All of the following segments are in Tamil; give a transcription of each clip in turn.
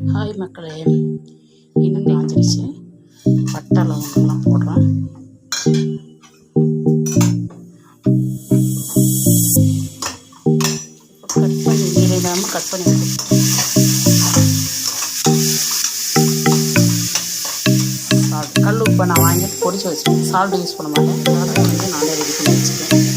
ஹாய் மக்களே, இன்னும் காஞ்சிருச்சு. பட்டை லவங்கெல்லாம் போடுறேன். கட் பண்ணி நீரிடாமல் கட் பண்ணி சால்ட் கல் உப்பை நான் வாங்கிட்டு பொடிச்சு வச்சுருக்கேன். சால்ட் யூஸ் பண்ண மாட்டேன். சால்ட் வந்து நானே ரெடி பண்ணி வச்சுருக்கேன்.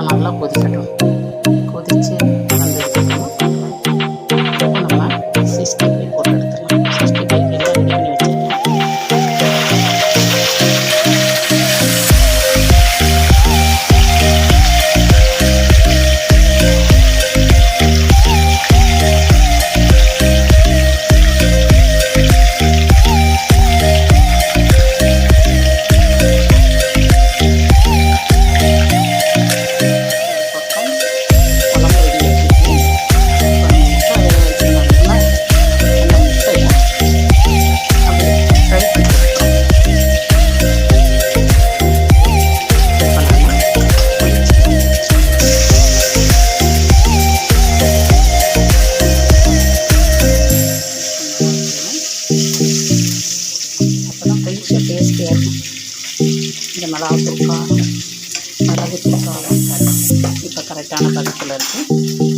நல்லா கொதிக்கட்டும். கொதிச்சு வந்ததுக்கப்புறம் நம்ம 65 போட்டு எடுத்துடலாம். 65 எல்லாம் ரெடி பண்ணி வச்சுருக்கேன். அப்போதான் கொஞ்சம் டேஸ்டியாக இருக்கும். இந்த மிளகாத்தூள் காரம், மிளகுத்தூள் காரம் இப்போ கரெக்டான பதத்தில் இருக்குது.